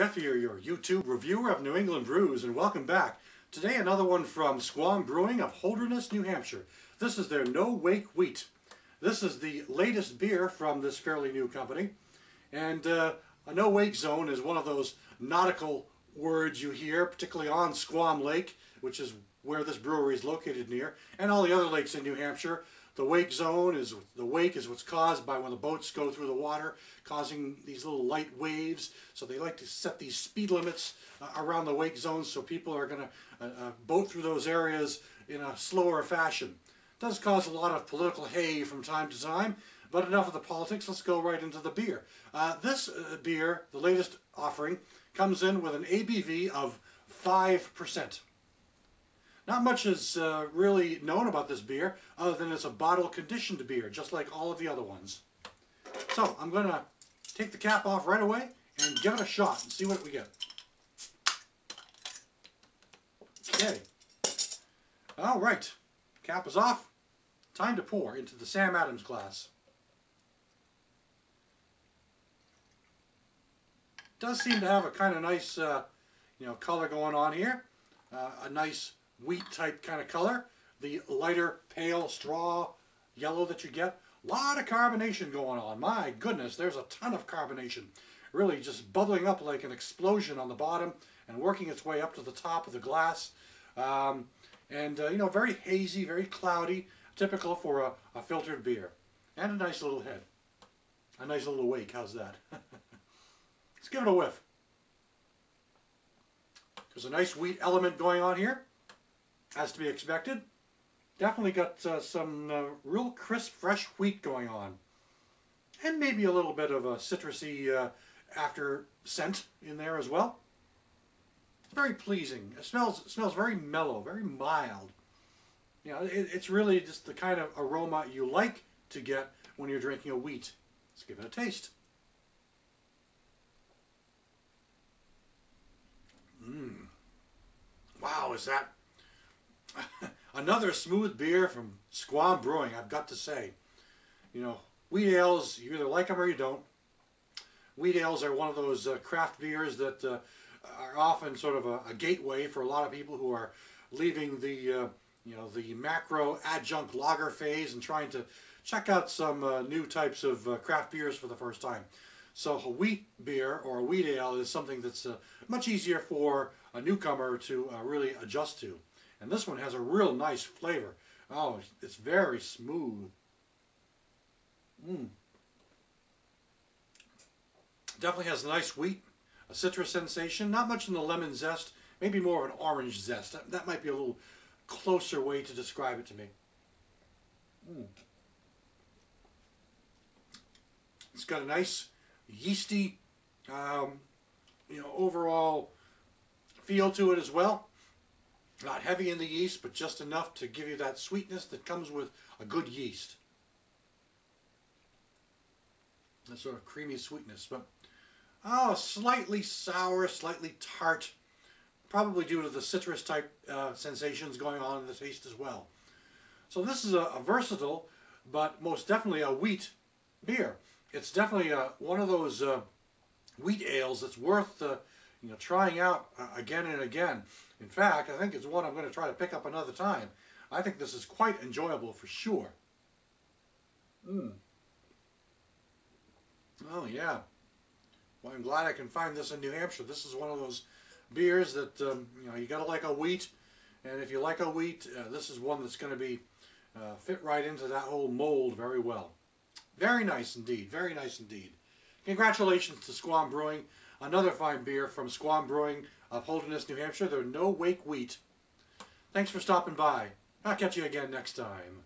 Jeff here, your YouTube reviewer of New England brews, and welcome back. Today another one from Squam Brewing of Holderness, New Hampshire. This is their No Wake Wheat. This is the latest beer from this fairly new company. And a no wake zone is one of those nautical words you hear, particularly on Squam Lake, which is where this brewery is located near, and all the other lakes in New Hampshire. The wake zone is, the wake is what's caused by when the boats go through the water, causing these little light waves. So they like to set these speed limits around the wake zones so people are going to boat through those areas in a slower fashion. It does cause a lot of political hay from time to time, but enough of the politics, let's go right into the beer. This beer, the latest offering, comes in with an ABV of 5%. Not much is really known about this beer, other than it's a bottle-conditioned beer, just like all of the other ones. So, I'm going to take the cap off right away and give it a shot and see what we get. Okay. Alright. Cap is off. Time to pour into the Sam Adams glass. Does seem to have a kind of nice, color going on here. A nice wheat type kind of color. The lighter pale straw yellow that you get. A lot of carbonation going on. My goodness, there's a ton of carbonation. Really just bubbling up like an explosion on the bottom and working its way up to the top of the glass. Very hazy, very cloudy, typical for a filtered beer. And a nice little head. A nice little wake, how's that? Let's give it a whiff. There's a nice wheat element going on here, as to be expected. Definitely got some real crisp, fresh wheat going on. And maybe a little bit of a citrusy after scent in there as well. Very pleasing. It smells very mellow, very mild. You know, it's really just the kind of aroma you like to get when you're drinking a wheat. Let's give it a taste. Wow, is that another smooth beer from Squam Brewing, I've got to say. You know, wheat ales, you either like them or you don't. Wheat ales are one of those craft beers that are often sort of a gateway for a lot of people who are leaving the macro adjunct lager phase and trying to check out some new types of craft beers for the first time. So a wheat beer or a wheat ale is something that's much easier for a newcomer to really adjust to. And this one has a real nice flavor. Oh, it's very smooth. Definitely has a nice wheat, a citrus sensation. Not much in the lemon zest, maybe more of an orange zest. That might be a little closer way to describe it to me. It's got a nice yeasty, overall feel to it as well. Not heavy in the yeast, but just enough to give you that sweetness that comes with a good yeast. That sort of creamy sweetness, but slightly sour, slightly tart, probably due to the citrus type sensations going on in the taste as well. So this is a versatile, but most definitely a wheat beer. It's definitely one of those wheat ales that's worth trying out again and again. In fact, I think it's one I'm going to try to pick up another time. I think this is quite enjoyable for sure. Oh yeah. Well, I'm glad I can find this in New Hampshire. This is one of those beers that you got to like a wheat, and if you like a wheat, this is one that's going to be fit right into that whole mold very well. Very nice indeed. Very nice indeed. Congratulations to Squam Brewing. Another fine beer from Squam Brewing of Holderness, New Hampshire. They're No Wake Wheat. Thanks for stopping by. I'll catch you again next time.